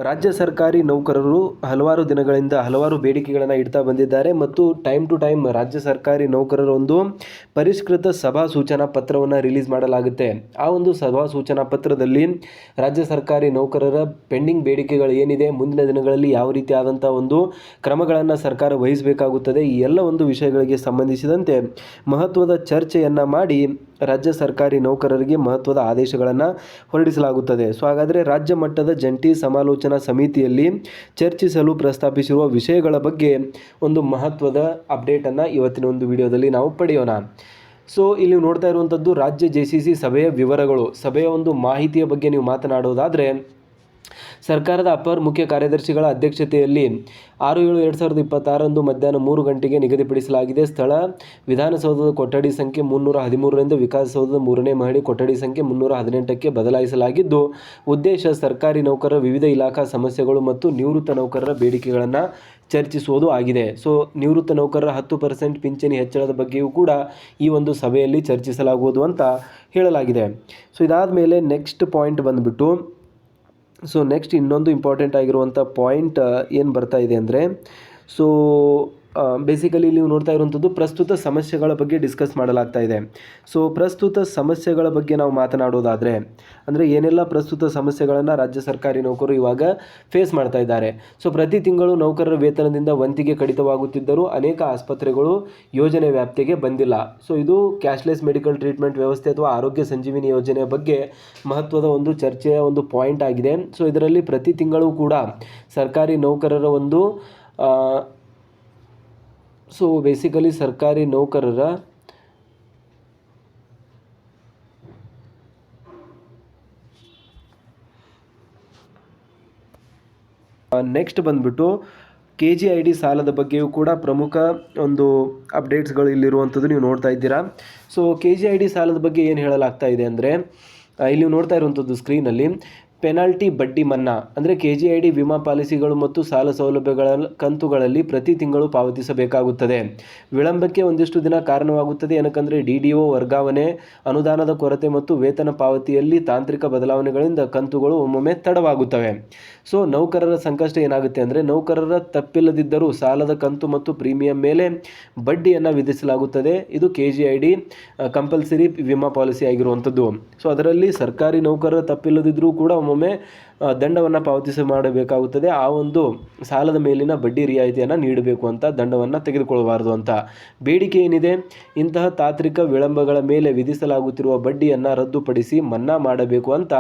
ರಾಜ್ಯ ಸರ್ಕಾರಿ ನೌಕರರು ಹಲವಾರು ದಿನಗಳಿಂದ ಹಲವಾರು ಬೇಡಿಕೆಗಳನ್ನು ಇಡ್ತಾ ಬಂದಿದ್ದಾರೆ ಮತ್ತು ಟೈಮ್ ಟು ಟೈಮ್ ರಾಜ್ಯ ಸರ್ಕಾರಿ ನೌಕರರ ಒಂದು ಪರಿಷ್ಕೃತ ಸಭಾ ಸೂಚನಾ ಪತ್ರವನ್ನು ರಿಲೀಸ್ ಮಾಡಲಾಗುತ್ತೆ. ಆ ಒಂದು ಸಭಾ ಸೂಚನಾ ಪತ್ರದಲ್ಲಿ ರಾಜ್ಯ ಸರ್ಕಾರಿ ನೌಕರರ ಪೆಂಡಿಂಗ್ ಬೇಡಿಕೆಗಳು ಏನಿದೆ, ಮುಂದಿನ ದಿನಗಳಲ್ಲಿ ಯಾವ ರೀತಿಯಾದಂಥ ಒಂದು ಕ್ರಮಗಳನ್ನು ಸರ್ಕಾರ ವಹಿಸಬೇಕಾಗುತ್ತದೆ, ಈ ಎಲ್ಲ ಒಂದು ವಿಷಯಗಳಿಗೆ ಸಂಬಂಧಿಸಿದಂತೆ ಮಹತ್ವದ ಚರ್ಚೆಯನ್ನು ಮಾಡಿ ರಾಜ್ಯ ಸರ್ಕಾರಿ ನೌಕರರಿಗೆ ಮಹತ್ವದ ಆದೇಶಗಳನ್ನು ಹೊರಡಿಸಲಾಗುತ್ತದೆ. ಸೊ ಹಾಗಾದರೆ ರಾಜ್ಯ ಮಟ್ಟದ ಜಂಟಿ ಸಮಾಲೋಚನಾ ಸಮಿತಿಯಲ್ಲಿ ಚರ್ಚಿಸಲು ಪ್ರಸ್ತಾಪಿಸಿರುವ ವಿಷಯಗಳ ಬಗ್ಗೆ ಒಂದು ಮಹತ್ವದ ಅಪ್ಡೇಟನ್ನು ಇವತ್ತಿನ ಒಂದು ವಿಡಿಯೋದಲ್ಲಿ ನಾವು ಪಡೆಯೋಣ. ಸೊ ಇಲ್ಲಿ ನೋಡ್ತಾ ಇರುವಂಥದ್ದು ರಾಜ್ಯ JCC ಸಭೆಯ ವಿವರಗಳು. ಸಭೆಯ ಒಂದು ಮಾಹಿತಿಯ ಬಗ್ಗೆ ನೀವು ಮಾತನಾಡೋದಾದರೆ, ಸರ್ಕಾರದ ಅಪರ ಮುಖ್ಯ ಕಾರ್ಯದರ್ಶಿಗಳ ಅಧ್ಯಕ್ಷತೆಯಲ್ಲಿ 6/7/2026 ಮಧ್ಯಾಹ್ನ 3 ಗಂಟೆಗೆ ನಿಗದಿಪಡಿಸಲಾಗಿದೆ. ಸ್ಥಳ ವಿಧಾನಸೌಧದ ಕೊಠಡಿ ಸಂಖ್ಯೆ 313ರಿಂದ ವಿಕಾಸಸೌಧದ 3ನೇ ಮಹಡಿ ಕೊಠಡಿ ಸಂಖ್ಯೆ 318ಕ್ಕೆ ಬದಲಾಯಿಸಲಾಗಿದ್ದು, ಉದ್ದೇಶ ಸರ್ಕಾರಿ ನೌಕರರ ವಿವಿಧ ಇಲಾಖಾ ಸಮಸ್ಯೆಗಳು ಮತ್ತು ನಿವೃತ್ತ ನೌಕರರ ಬೇಡಿಕೆಗಳನ್ನು ಚರ್ಚಿಸುವುದು ಆಗಿದೆ. ಸೊ ನಿವೃತ್ತ ನೌಕರರ 10% ಪಿಂಚಣಿ ಹೆಚ್ಚಳದ ಬಗ್ಗೆಯೂ ಕೂಡ ಈ ಒಂದು ಸಭೆಯಲ್ಲಿ ಚರ್ಚಿಸಲಾಗುವುದು ಅಂತ ಹೇಳಲಾಗಿದೆ. ಸೊ ಇದಾದ ಮೇಲೆ ನೆಕ್ಸ್ಟ್ ಪಾಯಿಂಟ್ ಬಂದುಬಿಟ್ಟು, ಸೊ ನೆಕ್ಸ್ಟ್ ಇನ್ನೊಂದು ಇಂಪಾರ್ಟೆಂಟ್ ಆಗಿರುವಂಥ ಪಾಯಿಂಟ್ ಏನು ಬರ್ತಾ ಇದೆ ಅಂದರೆ, ಸೊ ಬೇಸಿಕಲಿ ನೀವು ನೋಡ್ತಾ ಇರುವಂಥದ್ದು ಪ್ರಸ್ತುತ ಸಮಸ್ಯೆಗಳ ಬಗ್ಗೆ ಡಿಸ್ಕಸ್ ಮಾಡಲಾಗ್ತಾ ಇದೆ. ಸೊ ಪ್ರಸ್ತುತ ಸಮಸ್ಯೆಗಳ ಬಗ್ಗೆ ನಾವು ಮಾತನಾಡೋದಾದರೆ, ಅಂದರೆ ಏನೆಲ್ಲ ಪ್ರಸ್ತುತ ಸಮಸ್ಯೆಗಳನ್ನು ರಾಜ್ಯ ಸರ್ಕಾರಿ ನೌಕರರು ಇವಾಗ ಫೇಸ್ ಮಾಡ್ತಾ ಇದ್ದಾರೆ. ಸೊ ಪ್ರತಿ ತಿಂಗಳು ನೌಕರರ ವೇತನದಿಂದ ವಂತಿಗೆ ಕಡಿತವಾಗುತ್ತಿದ್ದರೂ ಅನೇಕ ಆಸ್ಪತ್ರೆಗಳು ಯೋಜನೆ ವ್ಯಾಪ್ತಿಗೆ ಬಂದಿಲ್ಲ. ಸೊ ಇದು ಕ್ಯಾಶ್ಲೆಸ್ ಮೆಡಿಕಲ್ ಟ್ರೀಟ್ಮೆಂಟ್ ವ್ಯವಸ್ಥೆ ಅಥವಾ ಆರೋಗ್ಯ ಸಂಜೀವಿನಿ ಯೋಜನೆಯ ಬಗ್ಗೆ ಮಹತ್ವದ ಒಂದು ಚರ್ಚೆಯ ಒಂದು ಪಾಯಿಂಟ್ ಆಗಿದೆ. ಸೊ ಇದರಲ್ಲಿ ಪ್ರತಿ ತಿಂಗಳು ಕೂಡ ಸರ್ಕಾರಿ ನೌಕರರ ಒಂದು ಸೊ ಬೇಸಿಕಲಿ ಸರ್ಕಾರಿ ನೌಕರರ ನೆಕ್ಸ್ಟ್ ಬಂದ್ಬಿಟ್ಟು KGID ಸಾಲದ ಬಗ್ಗೆಯೂ ಕೂಡ ಪ್ರಮುಖ ಒಂದು ಅಪ್ಡೇಟ್ಸ್ಗಳು ಇಲ್ಲಿರುವಂಥದ್ದು ನೀವು ನೋಡ್ತಾ ಇದ್ದೀರಾ. ಸೊ KGID ಸಾಲದ ಬಗ್ಗೆ ಏನು ಹೇಳಲಾಗ್ತಾ ಇದೆ ಅಂದರೆ, ಇಲ್ಲಿ ನೋಡ್ತಾ ಇರುವಂಥದ್ದು ಸ್ಕ್ರೀನಲ್ಲಿ ಪೆನಾಲ್ಟಿ ಬಡ್ಡಿ ಮನ್ನಾ ಅಂದರೆ KGID ವಿಮಾ ಪಾಲಿಸಿಗಳು ಮತ್ತು ಸಾಲ ಸೌಲಭ್ಯಗಳ ಕಂತುಗಳಲ್ಲಿ ಪ್ರತಿ ತಿಂಗಳು ಪಾವತಿಸಬೇಕಾಗುತ್ತದೆ. ವಿಳಂಬಕ್ಕೆ ಒಂದಿಷ್ಟು ದಿನ ಕಾರಣವಾಗುತ್ತದೆ. ಏನಕ್ಕಂದರೆ DDO ವರ್ಗಾವಣೆ, ಅನುದಾನದ ಕೊರತೆ ಮತ್ತು ವೇತನ ಪಾವತಿಯಲ್ಲಿ ತಾಂತ್ರಿಕ ಬದಲಾವಣೆಗಳಿಂದ ಕಂತುಗಳು ಒಮ್ಮೊಮ್ಮೆ ತಡವಾಗುತ್ತವೆ. ಸೊ ನೌಕರರ ಸಂಕಷ್ಟ ಏನಾಗುತ್ತೆ ಅಂದರೆ, ನೌಕರರ ತಪ್ಪಿಲ್ಲದಿದ್ದರೂ ಸಾಲದ ಕಂತು ಮತ್ತು ಪ್ರೀಮಿಯಂ ಮೇಲೆ ಬಡ್ಡಿಯನ್ನು ವಿಧಿಸಲಾಗುತ್ತದೆ. ಇದು KGID ಕಂಪಲ್ಸರಿ ವಿಮಾ ಪಾಲಿಸಿ ಆಗಿರುವಂಥದ್ದು. ಸೊ ಅದರಲ್ಲಿ ಸರ್ಕಾರಿ ನೌಕರರ ತಪ್ಪಿಲ್ಲದಿದ್ದರೂ ಕೂಡ ಒಮ್ಮೊಮ್ಮೆ ದಂಡವನ್ನು ಮಾಡಬೇಕಾಗುತ್ತದೆ. ಆ ಒಂದು ಸಾಲದ ಮೇಲಿನ ಬಡ್ಡಿ ರಿಯಾಯಿತಿಯನ್ನು ನೀಡಬೇಕು ಅಂತ, ದಂಡವನ್ನು ತೆಗೆದುಕೊಳ್ಳಬಾರದು ಅಂತ ಬೇಡಿಕೆ ಏನಿದೆ, ಇಂತಹ ತಾಂತ್ರಿಕ ವಿಳಂಬಗಳ ಮೇಲೆ ವಿಧಿಸಲಾಗುತ್ತಿರುವ ಬಡ್ಡಿಯನ್ನು ರದ್ದುಪಡಿಸಿ ಮನ್ನಾ ಮಾಡಬೇಕು ಅಂತ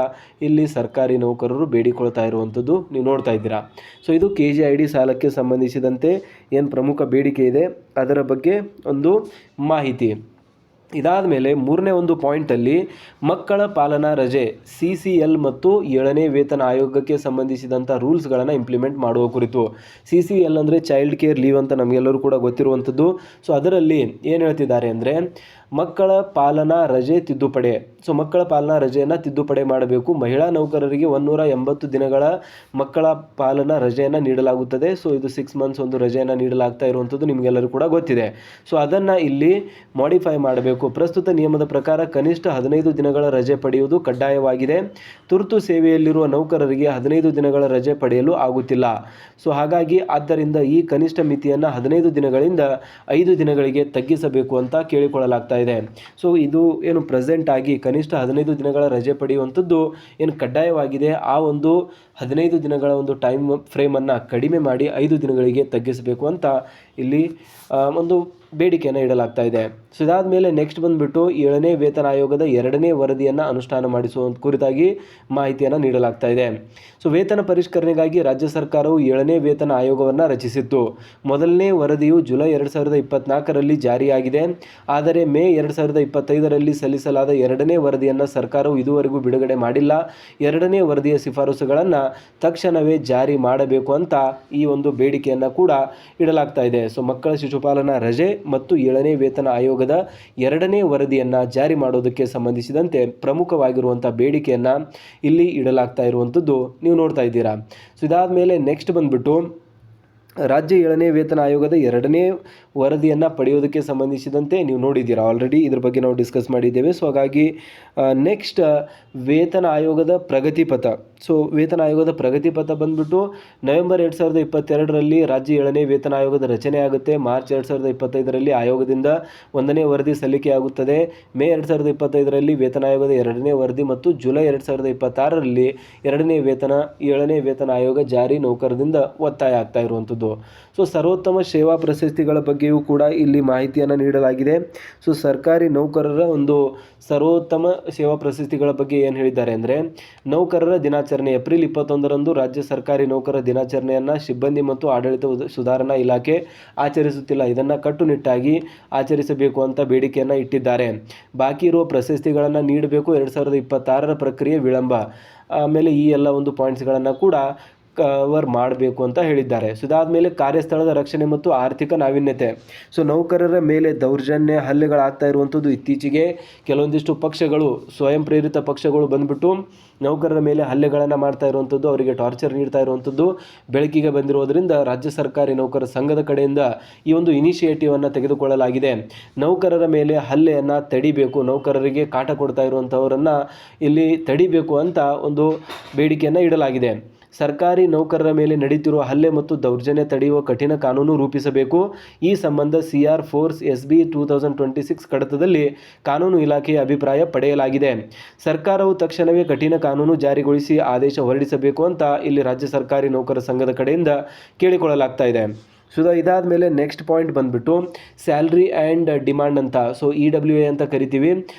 ಇಲ್ಲಿ ಸರ್ಕಾರಿ ನೌಕರರು ಬೇಡಿಕೊಳ್ತಾ ಇರುವಂಥದ್ದು ನೀವು ನೋಡ್ತಾ ಇದ್ದೀರಾ. ಸೊ ಇದು KGID ಸಾಲಕ್ಕೆ ಸಂಬಂಧಿಸಿದಂತೆ ಏನು ಪ್ರಮುಖ ಬೇಡಿಕೆ ಇದೆ ಅದರ ಬಗ್ಗೆ ಒಂದು ಮಾಹಿತಿ. ಇದಾದ ಮೇಲೆ ಮೂರನೇ ಒಂದು ಪಾಯಿಂಟಲ್ಲಿ ಮಕ್ಕಳ ಪಾಲನಾ ರಜೆ CCL ಮತ್ತು 7ನೇ ವೇತನ ಆಯೋಗಕ್ಕೆ ಸಂಬಂಧಿಸಿದಂಥ ರೂಲ್ಸ್ಗಳನ್ನು ಇಂಪ್ಲಿಮೆಂಟ್ ಮಾಡುವ ಕುರಿತು. CCL ಅಂದರೆ ಚೈಲ್ಡ್ ಕೇರ್ ಲೀವ್ ಅಂತ ನಮಗೆಲ್ಲರೂ ಕೂಡ ಗೊತ್ತಿರುವಂಥದ್ದು. ಸೊ ಅದರಲ್ಲಿ ಏನು ಹೇಳ್ತಿದ್ದಾರೆ ಅಂದರೆ, ಮಕ್ಕಳ ಪಾಲನಾ ರಜೆ ತಿದ್ದುಪಡಿ. ಸೊ ಮಕ್ಕಳ ಪಾಲನಾ ರಜೆಯನ್ನು ತಿದ್ದುಪಡಿ ಮಾಡಬೇಕು. ಮಹಿಳಾ ನೌಕರರಿಗೆ 180 ದಿನಗಳ ಮಕ್ಕಳ ಪಾಲನಾ ರಜೆಯನ್ನು ನೀಡಲಾಗುತ್ತದೆ. ಸೊ ಇದು 6 ಮಂತ್ಸ್ ಒಂದು ರಜೆಯನ್ನು ನೀಡಲಾಗ್ತಾ ಇರುವಂಥದ್ದು ನಿಮಗೆಲ್ಲರೂ ಕೂಡ ಗೊತ್ತಿದೆ. ಸೊ ಅದನ್ನು ಇಲ್ಲಿ ಮಾಡಿಫೈ ಮಾಡಬೇಕು. ಪ್ರಸ್ತುತ ನಿಯಮದ ಪ್ರಕಾರ ಕನಿಷ್ಠ 15 ದಿನಗಳ ರಜೆ ಪಡೆಯುವುದು ಕಡ್ಡಾಯವಾಗಿದೆ. ತುರ್ತು ಸೇವೆಯಲ್ಲಿರುವ ನೌಕರರಿಗೆ 15 ದಿನಗಳ ರಜೆ ಪಡೆಯಲು ಆಗುತ್ತಿಲ್ಲ. ಸೊ ಹಾಗಾಗಿ ಆದ್ದರಿಂದ ಈ ಕನಿಷ್ಠ ಮಿತಿಯನ್ನು 15 ದಿನಗಳಿಂದ 5 ದಿನಗಳಿಗೆ ತಗ್ಗಿಸಬೇಕು ಅಂತ ಕೇಳಿಕೊಳ್ಳಲಾಗ್ತಾ ಇದೆ. ಸೊ ಇದು ಏನು ಪ್ರೆಸೆಂಟ್ ಆಗಿ ಕನಿಷ್ಠ 15 ದಿನಗಳ ರಜೆ ಪಡೆಯುವಂಥದ್ದು ಏನು ಕಡ್ಡಾಯವಾಗಿದೆ, ಆ ಒಂದು 15 ದಿನಗಳ ಒಂದು ಟೈಮ್ ಫ್ರೇಮನ್ನು ಕಡಿಮೆ ಮಾಡಿ 5 ದಿನಗಳಿಗೆ ತಗ್ಗಿಸಬೇಕು ಅಂತ ಇಲ್ಲಿ ಒಂದು ಬೇಡಿಕೆಯನ್ನು ಇಡಲಾಗ್ತಾ ಇದೆ. ಸೊ ಇದಾದ ಮೇಲೆ ನೆಕ್ಸ್ಟ್ ಬಂದುಬಿಟ್ಟು 7ನೇ ವೇತನ ಆಯೋಗದ 2ನೇ ವರದಿಯನ್ನು ಅನುಷ್ಠಾನ ಮಾಡಿಸುವ ಕುರಿತಾಗಿ ಮಾಹಿತಿಯನ್ನು ನೀಡಲಾಗ್ತಾ ಇದೆ. ಸೊ ವೇತನ ಪರಿಷ್ಕರಣೆಗಾಗಿ ರಾಜ್ಯ ಸರ್ಕಾರವು 7ನೇ ವೇತನ ಆಯೋಗವನ್ನು ರಚಿಸಿತ್ತು. ಮೊದಲನೇ ವರದಿಯು ಜುಲೈ 2024ರಲ್ಲಿ ಜಾರಿಯಾಗಿದೆ. ಆದರೆ ಮೇ 2025ರಲ್ಲಿ ಸಲ್ಲಿಸಲಾದ 2ನೇ ವರದಿಯನ್ನು ಸರ್ಕಾರವು ಇದುವರೆಗೂ ಬಿಡುಗಡೆ ಮಾಡಿಲ್ಲ. 2ನೇ ವರದಿಯ ಶಿಫಾರಸುಗಳನ್ನು ತಕ್ಷಣವೇ ಜಾರಿ ಮಾಡಬೇಕು ಅಂತ ಈ ಒಂದು ಬೇಡಿಕೆಯನ್ನು ಕೂಡ ಇಡಲಾಗ್ತಾ ಇದೆ. ಸೊ ಮಕ್ಕಳ ಶಿಶುಪಾಲನಾ ರಜೆ ಮತ್ತು 7ನೇ ವೇತನ ಆಯೋಗದ 2ನೇ ವರದಿಯನ್ನು ಜಾರಿ ಮಾಡೋದಕ್ಕೆ ಸಂಬಂಧಿಸಿದಂತೆ ಪ್ರಮುಖವಾಗಿರುವಂಥ ಬೇಡಿಕೆಯನ್ನು ಇಲ್ಲಿ ಇಡಲಾಗ್ತಾ ಇರುವಂಥದ್ದು ನೀವು ನೋಡ್ತಾ ಇದ್ದೀರಾ. ಸೊ ಇದಾದ ಮೇಲೆ ನೆಕ್ಸ್ಟ್ ಬಂದುಬಿಟ್ಟು ರಾಜ್ಯ 7ನೇ ವೇತನ ಆಯೋಗದ 2ನೇ ವರದಿಯನ್ನು ಪಡೆಯೋದಕ್ಕೆ ಸಂಬಂಧಿಸಿದಂತೆ ನೀವು ನೋಡಿದ್ದೀರಾ ಆಲ್ರೆಡಿ, ಇದ್ರ ಬಗ್ಗೆ ನಾವು ಡಿಸ್ಕಸ್ ಮಾಡಿದ್ದೇವೆ. ಸೊ ಹಾಗಾಗಿ ನೆಕ್ಸ್ಟ್ ವೇತನ ಆಯೋಗದ ಪ್ರಗತಿ ಪಥ ಸೊ ವೇತನ ಆಯೋಗದ ಪ್ರಗತಿ ಪಥ ಬಂದ್ಬಿಟ್ಟು ನವೆಂಬರ್ 2022ರಲ್ಲಿ ರಾಜ್ಯ 7ನೇ ವೇತನ ಆಯೋಗದ ರಚನೆ ಆಗುತ್ತೆ. ಮಾರ್ಚ್ 2025ರಲ್ಲಿ ಆಯೋಗದಿಂದ 1ನೇ ವರದಿ ಸಲ್ಲಿಕೆಯಾಗುತ್ತದೆ. ಮೇ 2025ರಲ್ಲಿ ವೇತನ ಆಯೋಗದ 2ನೇ ವರದಿ ಮತ್ತು ಜುಲೈ 2026ರಲ್ಲಿ 7ನೇ ವೇತನ ಆಯೋಗ ಜಾರಿ ನೌಕರರಿಂದ ಒತ್ತಾಯ ಆಗ್ತಾ ಇರುವಂಥದ್ದು. ಸೊ ಸರ್ವೋತ್ತಮ ಸೇವಾ ಪ್ರಶಸ್ತಿಗಳ ಬಗ್ಗೆಯೂ ಕೂಡ ಇಲ್ಲಿ ಮಾಹಿತಿಯನ್ನು ನೀಡಲಾಗಿದೆ. ಸೊ ಸರ್ಕಾರಿ ನೌಕರರ ಒಂದು ಸರ್ವೋತ್ತಮ ಸೇವಾ ಪ್ರಶಸ್ತಿಗಳ ಬಗ್ಗೆ ಏನು ಹೇಳಿದ್ದಾರೆ ಅಂದರೆ, ನೌಕರರ ದಿನಾಚರಣೆ ಏಪ್ರಿಲ್ 21ರಂದು ರಾಜ್ಯ ಸರ್ಕಾರಿ ನೌಕರರ ದಿನಾಚರಣೆಯನ್ನು ಸಿಬ್ಬಂದಿ ಮತ್ತು ಆಡಳಿತ ಸುಧಾರಣಾ ಇಲಾಖೆ ಆಚರಿಸುತ್ತಿಲ್ಲ. ಇದನ್ನು ಕಟ್ಟುನಿಟ್ಟಾಗಿ ಆಚರಿಸಬೇಕು ಅಂತ ಬೇಡಿಕೆಯನ್ನು ಇಟ್ಟಿದ್ದಾರೆ. ಬಾಕಿ ಇರುವ ಪ್ರಶಸ್ತಿಗಳನ್ನು ನೀಡಬೇಕು. 2026ರ ಪ್ರಕ್ರಿಯೆ ವಿಳಂಬ. ಆಮೇಲೆ ಈ ಎಲ್ಲ ಒಂದು ಪಾಯಿಂಟ್ಸ್ಗಳನ್ನು ಕೂಡ ಕವರ್ ಮಾಡಬೇಕು ಅಂತ ಹೇಳಿದ್ದಾರೆ. ಸೊ ಇದಾದಮೇಲೆ ಕಾರ್ಯಸ್ಥಳದ ರಕ್ಷಣೆ ಮತ್ತು ಆರ್ಥಿಕ ನಾವೀನ್ಯತೆ. ಸೊ ನೌಕರರ ಮೇಲೆ ದೌರ್ಜನ್ಯ ಹಲ್ಲೆಗಳಾಗ್ತಾ ಇರುವಂಥದ್ದು. ಇತ್ತೀಚೆಗೆ ಕೆಲವೊಂದಿಷ್ಟು ಪಕ್ಷಗಳು, ಸ್ವಯಂ ಪ್ರೇರಿತ ಪಕ್ಷಗಳು ಬಂದ್ಬಿಟ್ಟು ನೌಕರರ ಮೇಲೆ ಹಲ್ಲೆಗಳನ್ನು ಮಾಡ್ತಾ ಇರುವಂಥದ್ದು, ಅವರಿಗೆ ಟಾರ್ಚರ್ ನೀಡ್ತಾ ಇರುವಂಥದ್ದು ಬೆಳಕಿಗೆ ಬಂದಿರೋದ್ರಿಂದ ರಾಜ್ಯ ಸರ್ಕಾರಿ ನೌಕರರ ಸಂಘದ ಕಡೆಯಿಂದ ಈ ಒಂದು ಇನಿಷಿಯೇಟಿವನ್ನು ತೆಗೆದುಕೊಳ್ಳಲಾಗಿದೆ. ನೌಕರರ ಮೇಲೆ ಹಲ್ಲೆಯನ್ನು ತಡಿಬೇಕು, ನೌಕರರಿಗೆ ಕಾಟ ಕೊಡ್ತಾ ಇರುವಂಥವರನ್ನು ಇಲ್ಲಿ ತಡಿಬೇಕು ಅಂತ ಒಂದು ಬೇಡಿಕೆಯನ್ನು ಇಡಲಾಗಿದೆ. ಸರ್ಕಾರಿ ನೌಕರರ ಮೇಲೆ ನಡೆಯುತ್ತಿರುವ ಹಲ್ಲೆ ಮತ್ತು ದೌರ್ಜನ್ಯ ತಡೆಯುವ ಕಠಿಣ ಕಾನೂನು ರೂಪಿಸಬೇಕು. ಈ ಸಂಬಂಧ CR ಫೋರ್ಸ್ SB 2026 ಕಡತದಲ್ಲಿ ಕಾನೂನು ಇಲಾಖೆಯ ಅಭಿಪ್ರಾಯ ಪಡೆಯಲಾಗಿದೆ. ಸರ್ಕಾರವು ತಕ್ಷಣವೇ ಕಠಿಣ ಕಾನೂನು ಜಾರಿಗೊಳಿಸಿ ಆದೇಶ ಹೊರಡಿಸಬೇಕು ಅಂತ ಇಲ್ಲಿ ರಾಜ್ಯ ಸರ್ಕಾರಿ ನೌಕರರ ಸಂಘದ ಕಡೆಯಿಂದ ಕೇಳಿಕೊಳ್ಳಲಾಗ್ತಾ ಇದೆ. ಸೊ ಇದಾದ ಮೇಲೆ ನೆಕ್ಸ್ಟ್ ಪಾಯಿಂಟ್ ಬಂದುಬಿಟ್ಟು ಸ್ಯಾಲ್ರಿ ಆ್ಯಂಡ್ ಡಿಮಾಂಡ್ ಅಂತ. ಸೊ EWA ಅಂತ ಕರಿತೀವಿ,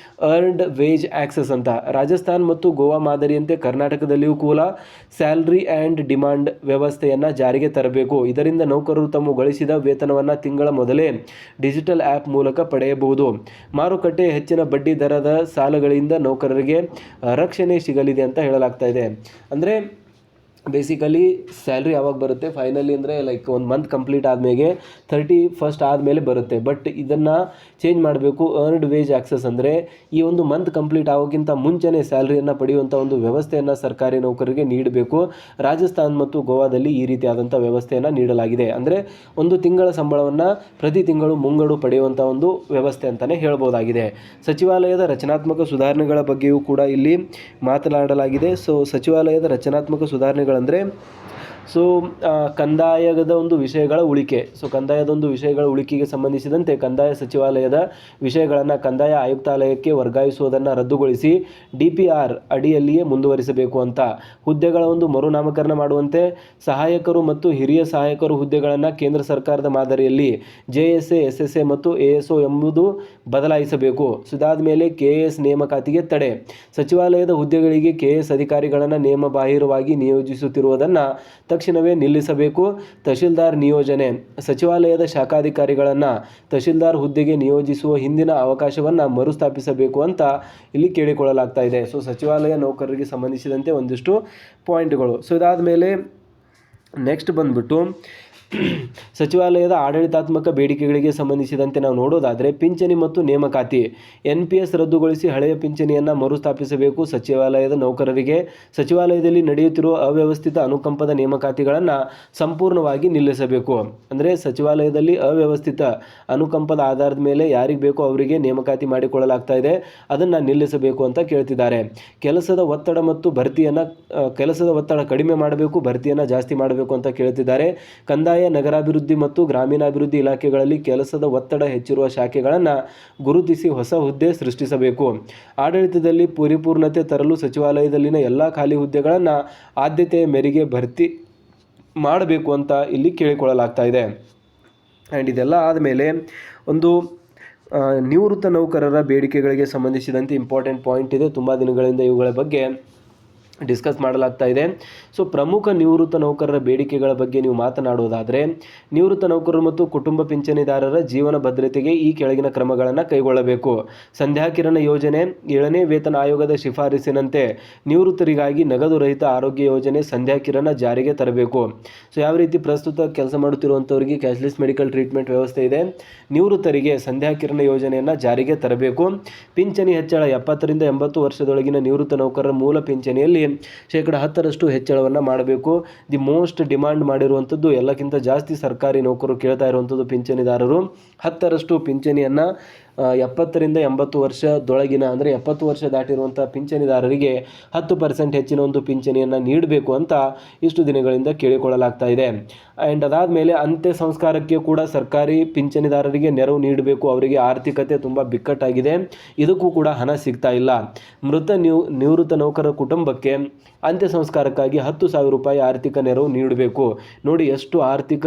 ಅರ್ನ್ಡ್ ವೇಜ್ ಆಕ್ಸೆಸ್ ಅಂತ. ರಾಜಸ್ಥಾನ್ ಮತ್ತು ಗೋವಾ ಮಾದರಿಯಂತೆ ಕರ್ನಾಟಕದಲ್ಲಿಯೂ ಕೂಡ ಸ್ಯಾಲ್ರಿ ಆ್ಯಂಡ್ ಡಿಮಾಂಡ್ ವ್ಯವಸ್ಥೆಯನ್ನು ಜಾರಿಗೆ ತರಬೇಕು. ಇದರಿಂದ ನೌಕರರು ತಮ್ಮ ಗಳಿಸಿದ ವೇತನವನ್ನು ತಿಂಗಳ ಮೊದಲೇ ಡಿಜಿಟಲ್ ಆ್ಯಪ್ ಮೂಲಕ ಪಡೆಯಬಹುದು. ಮಾರುಕಟ್ಟೆ ಹೆಚ್ಚಿನ ಬಡ್ಡಿ ದರದ ಸಾಲಗಳಿಂದ ನೌಕರರಿಗೆ ರಕ್ಷಣೆ ಸಿಗಲಿದೆ ಅಂತ ಹೇಳಲಾಗ್ತಾ ಇದೆ. ಅಂದರೆ ಬೇಸಿಕಲಿ ಸ್ಯಾಲ್ರಿ ಯಾವಾಗ ಬರುತ್ತೆ ಫೈನಲಿ ಅಂದರೆ ಲೈಕ್ 1 ಮಂತ್ ಕಂಪ್ಲೀಟ್ ಆದಮೇಲೆ 31st ಆದಮೇಲೆ ಬರುತ್ತೆ. ಬಟ್ ಇದನ್ನು ಚೇಂಜ್ ಮಾಡಬೇಕು. ಅರ್ನ್ಡ್ ವೇಜ್ ಆಕ್ಸೆಸ್ ಅಂದರೆ ಈ ಒಂದು ಮಂತ್ ಕಂಪ್ಲೀಟ್ ಆಗೋಕ್ಕಿಂತ ಮುಂಚೆನೇ ಸ್ಯಾಲ್ರಿಯನ್ನು ಪಡೆಯುವಂಥ ಒಂದು ವ್ಯವಸ್ಥೆಯನ್ನು ಸರ್ಕಾರಿ ನೌಕರರಿಗೆ ನೀಡಬೇಕು. ರಾಜಸ್ಥಾನ್ ಮತ್ತು ಗೋವಾದಲ್ಲಿ ಈ ರೀತಿಯಾದಂಥ ವ್ಯವಸ್ಥೆಯನ್ನು ನೀಡಲಾಗಿದೆ. ಅಂದರೆ ಒಂದು ತಿಂಗಳ ಸಂಬಳವನ್ನು ಪ್ರತಿ ತಿಂಗಳು ಮುಂಗಡು ಪಡೆಯುವಂಥ ಒಂದು ವ್ಯವಸ್ಥೆ ಅಂತಲೇ ಹೇಳ್ಬೋದಾಗಿದೆ. ಸಚಿವಾಲಯದ ರಚನಾತ್ಮಕ ಸುಧಾರಣೆಗಳ ಬಗ್ಗೆಯೂ ಕೂಡ ಇಲ್ಲಿ ಮಾತನಾಡಲಾಗಿದೆ. ಸೊ ಸಚಿವಾಲಯದ ರಚನಾತ್ಮಕ ಸುಧಾರಣೆಗಳಂದರೆ ಕಂದಾಯದ ಒಂದು ವಿಷಯಗಳ ಉಳಿಕೆ. ಕಂದಾಯದ ಒಂದು ವಿಷಯಗಳ ಉಳಿಕೆಗೆ ಸಂಬಂಧಿಸಿದಂತೆ ಕಂದಾಯ ಸಚಿವಾಲಯದ ವಿಷಯಗಳನ್ನು ಕಂದಾಯ ಆಯುಕ್ತಾಲಯಕ್ಕೆ ವರ್ಗಾಯಿಸುವುದನ್ನು ರದ್ದುಗೊಳಿಸಿ DPR ಅಡಿಯಲ್ಲಿಯೇ ಮುಂದುವರಿಸಬೇಕು ಅಂತ. ಹುದ್ದೆಗಳ ಒಂದು ಮರುನಾಮಕರಣ ಮಾಡುವಂತೆ, ಸಹಾಯಕರು ಮತ್ತು ಹಿರಿಯ ಸಹಾಯಕರು ಹುದ್ದೆಗಳನ್ನು ಕೇಂದ್ರ ಸರ್ಕಾರದ ಮಾದರಿಯಲ್ಲಿ JSA, SSA ಮತ್ತು ASO ಎಂಬುದು ಬದಲಾಯಿಸಬೇಕು. ಇದಾದ ಮೇಲೆ KAS ನೇಮಕಾತಿಗೆ ತಡೆ. ಸಚಿವಾಲಯದ ಹುದ್ದೆಗಳಿಗೆ KAS ಅಧಿಕಾರಿಗಳನ್ನು ನೇಮಬಾಹಿರವಾಗಿ ನಿಯೋಜಿಸುತ್ತಿರುವುದನ್ನು ತಕ್ಷಣವೇ ನಿಲ್ಲಿಸಬೇಕು. ತಹಶೀಲ್ದಾರ್ ನಿಯೋಜನೆ. ಸಚಿವಾಲಯದ ಶಾಖಾಧಿಕಾರಿಗಳನ್ನು ತಹಶೀಲ್ದಾರ್ ಹುದ್ದೆಗೆ ನಿಯೋಜಿಸುವ ಹಿಂದಿನ ಅವಕಾಶವನ್ನು ಮರುಸ್ಥಾಪಿಸಬೇಕು ಅಂತ ಇಲ್ಲಿ ಕೇಳಿಕೊಳ್ಳಲಾಗ್ತಾ ಇದೆ. ಸೊ ಸಚಿವಾಲಯ ನೌಕರರಿಗೆ ಸಂಬಂಧಿಸಿದಂತೆ ಒಂದಿಷ್ಟು ಪಾಯಿಂಟ್ಗಳು. ಸೊ ಇದಾದ ಮೇಲೆ ನೆಕ್ಸ್ಟ್ ಬಂದ್ಬಿಟ್ಟು ಸಚಿವಾಲಯದ ಆಡಳಿತಾತ್ಮಕ ಬೇಡಿಕೆಗಳಿಗೆ ಸಂಬಂಧಿಸಿದಂತೆ ನಾವು ನೋಡೋದಾದರೆ ಪಿಂಚಣಿ ಮತ್ತು ನೇಮಕಾತಿ. NPS ರದ್ದುಗೊಳಿಸಿ ಹಳೆಯ ಪಿಂಚಣಿಯನ್ನು ಮರುಸ್ಥಾಪಿಸಬೇಕು. ಸಚಿವಾಲಯದ ನೌಕರರಿಗೆ ಸಚಿವಾಲಯದಲ್ಲಿ ನಡೆಯುತ್ತಿರುವ ಅವ್ಯವಸ್ಥಿತ ಅನುಕಂಪದ ನೇಮಕಾತಿಗಳನ್ನು ಸಂಪೂರ್ಣವಾಗಿ ನಿಲ್ಲಿಸಬೇಕು. ಅಂದರೆ ಸಚಿವಾಲಯದಲ್ಲಿ ಅವ್ಯವಸ್ಥಿತ ಅನುಕಂಪದ ಆಧಾರದ ಮೇಲೆ ಯಾರಿಗೆ ಬೇಕೋ ಅವರಿಗೆ ನೇಮಕಾತಿ ಮಾಡಿಕೊಳ್ಳಲಾಗ್ತಾ ಇದೆ, ಅದನ್ನು ನಿಲ್ಲಿಸಬೇಕು ಅಂತ ಕೇಳ್ತಿದ್ದಾರೆ. ಕೆಲಸದ ಒತ್ತಡ ಕಡಿಮೆ ಮಾಡಬೇಕು, ಭರ್ತಿಯನ್ನು ಜಾಸ್ತಿ ಮಾಡಬೇಕು ಅಂತ ಕೇಳ್ತಿದ್ದಾರೆ. ಕಂದಾಯ, ನಗರಾಭಿವೃದ್ಧಿ ಮತ್ತು ಗ್ರಾಮೀಣಾಭಿವೃದ್ಧಿ ಇಲಾಖೆಗಳಲ್ಲಿ ಕೆಲಸದ ಒತ್ತಡ ಹೆಚ್ಚಿರುವ ಶಾಖೆಗಳನ್ನು ಗುರುತಿಸಿ ಹೊಸ ಹುದ್ದೆ ಸೃಷ್ಟಿಸಬೇಕು. ಆಡಳಿತದಲ್ಲಿ ಪರಿಪೂರ್ಣತೆ ತರಲು ಸಚಿವಾಲಯದಲ್ಲಿನ ಎಲ್ಲ ಖಾಲಿ ಹುದ್ದೆಗಳನ್ನು ಆದ್ಯತೆಯ ಮೇರೆಗೆ ಭರ್ತಿ ಮಾಡಬೇಕು ಅಂತ ಇಲ್ಲಿ ಕೇಳಿಕೊಳ್ಳಲಾಗ್ತಾ ಇದೆ. ಆ್ಯಂಡ್ ಇದೆಲ್ಲ ಆದಮೇಲೆ ಒಂದು ನಿವೃತ್ತ ನೌಕರರ ಬೇಡಿಕೆಗಳಿಗೆ ಸಂಬಂಧಿಸಿದಂತೆ ಇಂಪಾರ್ಟೆಂಟ್ ಪಾಯಿಂಟ್ ಇದೆ. ತುಂಬ ದಿನಗಳಿಂದ ಇವುಗಳ ಬಗ್ಗೆ ಡಿಸ್ಕಸ್ ಮಾಡಲಾಗ್ತಾ ಇದೆ. ಸೊ ಪ್ರಮುಖ ನಿವೃತ್ತ ನೌಕರರ ಬೇಡಿಕೆಗಳ ಬಗ್ಗೆ ನೀವು ಮಾತನಾಡುವುದಾದರೆ, ನಿವೃತ್ತ ನೌಕರರು ಮತ್ತು ಕುಟುಂಬ ಪಿಂಚಣಿದಾರರ ಜೀವನ ಭದ್ರತೆಗೆ ಈ ಕೆಳಗಿನ ಕ್ರಮಗಳನ್ನು ಕೈಗೊಳ್ಳಬೇಕು. ಸಂಧ್ಯಾಕಿರಣ ಯೋಜನೆ. 7ನೇ ವೇತನ ಆಯೋಗದ ಶಿಫಾರಸಿನಂತೆ ನಿವೃತ್ತರಿಗಾಗಿ ನಗದು ರಹಿತ ಆರೋಗ್ಯ ಯೋಜನೆ ಸಂಧ್ಯಾಕಿರಣ ಜಾರಿಗೆ ತರಬೇಕು. ಸೊ ಯಾವ ರೀತಿ ಪ್ರಸ್ತುತ ಕೆಲಸ ಮಾಡುತ್ತಿರುವಂಥವರಿಗೆ ಕ್ಯಾಶ್ಲೆಸ್ ಮೆಡಿಕಲ್ ಟ್ರೀಟ್ಮೆಂಟ್ ವ್ಯವಸ್ಥೆ ಇದೆ, ನಿವೃತ್ತರಿಗೆ ಸಂಧ್ಯಾಕಿರಣ ಯೋಜನೆಯನ್ನು ಜಾರಿಗೆ ತರಬೇಕು. ಪಿಂಚಣಿ ಹೆಚ್ಚಳ. 70ರಿಂದ 80 ವರ್ಷದೊಳಗಿನ ನಿವೃತ್ತ ನೌಕರರ ಮೂಲ ಪಿಂಚಣಿಯಲ್ಲಿ 10% ಹೆಚ್ಚಳವನ್ನು ಮಾಡಬೇಕು. ದಿ ಮೋಸ್ಟ್ ಡಿಮಾಂಡ್ ಮಾಡಿರುವಂಥದ್ದು, ಎಲ್ಲಕ್ಕಿಂತ ಜಾಸ್ತಿ ಸರ್ಕಾರಿ ನೌಕರರು ಕೇಳ್ತಾ ಇರುವಂಥದ್ದು ಪಿಂಚಣಿದಾರರು 10% ಪಿಂಚಣಿಯನ್ನು 70ರಿಂದ 80 ವರ್ಷದೊಳಗಿನ ಅಂದರೆ 70 ವರ್ಷ ದಾಟಿರುವಂಥ ಪಿಂಚಣಿದಾರರಿಗೆ 10% ಹೆಚ್ಚಿನ ಒಂದು ಪಿಂಚಣಿಯನ್ನು ನೀಡಬೇಕು ಅಂತ ಇಷ್ಟು ದಿನಗಳಿಂದ ಕೇಳಿಕೊಳ್ಳಲಾಗ್ತಾ ಇದೆ. ಆ್ಯಂಡ್ ಅದಾದಮೇಲೆ ಅಂತ್ಯ ಸಂಸ್ಕಾರಕ್ಕೆ ಕೂಡ ಸರ್ಕಾರಿ ಪಿಂಚಣಿದಾರರಿಗೆ ನೆರವು ನೀಡಬೇಕು. ಅವರಿಗೆ ಆರ್ಥಿಕತೆ ತುಂಬ ಬಿಕ್ಕಟ್ಟಾಗಿದೆ, ಇದಕ್ಕೂ ಕೂಡ ಹಣ ಸಿಗ್ತಾ ಇಲ್ಲ. ನಿವೃತ್ತ ನೌಕರರ ಕುಟುಂಬಕ್ಕೆ ಅಂತ್ಯ ಸಂಸ್ಕಾರಕ್ಕಾಗಿ 10,000 ರೂಪಾಯಿ ಆರ್ಥಿಕ ನೆರವು ನೀಡಬೇಕು. ನೋಡಿ ಎಷ್ಟು ಆರ್ಥಿಕ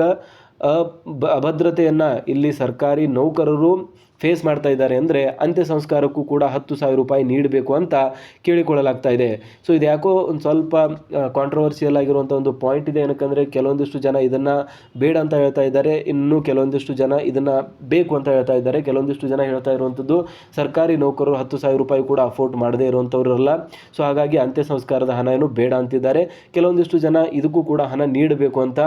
ಅಭದ್ರತೆಯನ್ನು ಇಲ್ಲಿ ಸರ್ಕಾರಿ ನೌಕರರು ಫೇಸ್ ಮಾಡ್ತಾ ಇದ್ದಾರೆ ಅಂದರೆ ಅಂತ್ಯ ಸಂಸ್ಕಾರಕ್ಕೂ ಕೂಡ 10,000 ರೂಪಾಯಿ ನೀಡಬೇಕು ಅಂತ ಕೇಳಿಕೊಳ್ಳಲಾಗ್ತಾ ಇದೆ. ಸೊ ಇದು ಯಾಕೋ ಒಂದು ಸ್ವಲ್ಪ ಕಾಂಟ್ರವರ್ಸಿಯಲ್ ಆಗಿರುವಂಥ ಒಂದು ಪಾಯಿಂಟ್ ಇದೆ. ಏನಕ್ಕಂದರೆ ಕೆಲವೊಂದಿಷ್ಟು ಜನ ಇದನ್ನು ಬೇಡ ಅಂತ ಹೇಳ್ತಾ ಇದ್ದಾರೆ, ಇನ್ನು ಕೆಲವೊಂದಿಷ್ಟು ಜನ ಇದನ್ನು ಬೇಕು ಅಂತ ಹೇಳ್ತಾ ಇದ್ದಾರೆ. ಕೆಲವೊಂದಿಷ್ಟು ಜನ ಹೇಳ್ತಾ ಇರುವಂಥದ್ದು ಸರ್ಕಾರಿ ನೌಕರರು 10,000 ರೂಪಾಯಿ ಕೂಡ ಅಫೋರ್ಡ್ ಮಾಡದೇ ಇರುವಂಥವ್ರಲ್ಲ, ಸೊ ಹಾಗಾಗಿ ಅಂತ್ಯ ಸಂಸ್ಕಾರದ ಹಣ ಏನು ಬೇಡ ಅಂತಿದ್ದಾರೆ. ಕೆಲವೊಂದಿಷ್ಟು ಜನ ಇದಕ್ಕೂ ಕೂಡ ಹಣ ನೀಡಬೇಕು ಅಂತ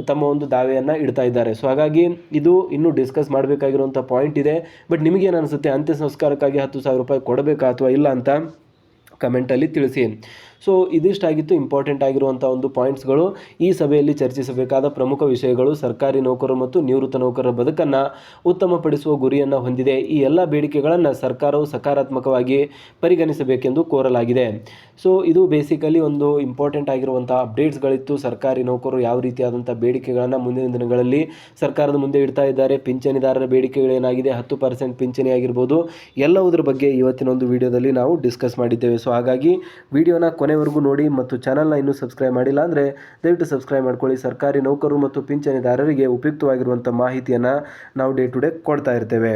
ತಮ್ಮ ಒಂದು ದಾವೆಯನ್ನು ಇಡ್ತಾ ಇದ್ದಾರೆ. ಸೊ ಹಾಗಾಗಿ ಇದು ಇನ್ನೂ ಡಿಸ್ಕಸ್ ಮಾಡಬೇಕಾಗಿರುವಂಥ ಪಾಯಿಂಟ್ ಇದೆ. ಬಟ್ ನಿಮಗೇನು ಅನಿಸುತ್ತೆ, ಅಂತ್ಯ ಸಂಸ್ಕಾರಕ್ಕಾಗಿ 10,000 ರೂಪಾಯಿ ಕೊಡಬೇಕಾ ಅಥವಾ ಇಲ್ಲ ಅಂತ ಕಮೆಂಟಲ್ಲಿ ತಿಳಿಸಿ. ಸೊ ಇದಿಷ್ಟಾಗಿತ್ತು ಇಂಪಾರ್ಟೆಂಟ್ ಆಗಿರುವಂಥ ಒಂದು ಪಾಯಿಂಟ್ಸ್ಗಳು. ಈ ಸಭೆಯಲ್ಲಿ ಚರ್ಚಿಸಬೇಕಾದ ಪ್ರಮುಖ ವಿಷಯಗಳು ಸರ್ಕಾರಿ ನೌಕರರು ಮತ್ತು ನಿವೃತ್ತ ನೌಕರರ ಬದುಕನ್ನು ಉತ್ತಮಪಡಿಸುವ ಗುರಿಯನ್ನು ಹೊಂದಿದೆ. ಈ ಎಲ್ಲ ಬೇಡಿಕೆಗಳನ್ನು ಸರ್ಕಾರವು ಸಕಾರಾತ್ಮಕವಾಗಿ ಪರಿಗಣಿಸಬೇಕೆಂದು ಕೋರಲಾಗಿದೆ. ಸೊ ಇದು ಬೇಸಿಕಲಿ ಒಂದು ಇಂಪಾರ್ಟೆಂಟ್ ಆಗಿರುವಂಥ ಅಪ್ಡೇಟ್ಸ್ಗಳಿತ್ತು. ಸರ್ಕಾರಿ ನೌಕರರು ಯಾವ ರೀತಿಯಾದಂಥ ಬೇಡಿಕೆಗಳನ್ನು ಮುಂದಿನ ದಿನಗಳಲ್ಲಿ ಸರ್ಕಾರದ ಮುಂದೆ ಇಡ್ತಾ ಇದ್ದಾರೆ, ಪಿಂಚಣಿದಾರರ ಬೇಡಿಕೆಗಳೇನಾಗಿದೆ, 10% ಪಿಂಚಣಿ ಆಗಿರ್ಬೋದು, ಎಲ್ಲವುದ್ರ ಬಗ್ಗೆ ಇವತ್ತಿನ ಒಂದು ವಿಡಿಯೋದಲ್ಲಿ ನಾವು ಡಿಸ್ಕಸ್ ಮಾಡಿದ್ದೇವೆ. ಸೊ ಹಾಗಾಗಿ ವಿಡಿಯೋನ ಕೊನೆವರೆಗೂ ನೋಡಿ ಮತ್ತು ಚಾನಲ್ನ ಇನ್ನೂ ಸಬ್ಸ್ಕ್ರೈಬ್ ಮಾಡಿಲ್ಲ ಅಂದರೆ ದಯವಿಟ್ಟು ಸಬ್ಸ್ಕ್ರೈಬ್ ಮಾಡ್ಕೊಳ್ಳಿ. ಸರ್ಕಾರಿ ನೌಕರರು ಮತ್ತು ಪಿಂಚಣಿದಾರರಿಗೆ ಉಪಯುಕ್ತವಾಗಿರುವಂಥ ಮಾಹಿತಿಯನ್ನು ನಾವು ಡೇ ಟು ಡೇ ಕೊಡ್ತಾ ಇರ್ತೇವೆ.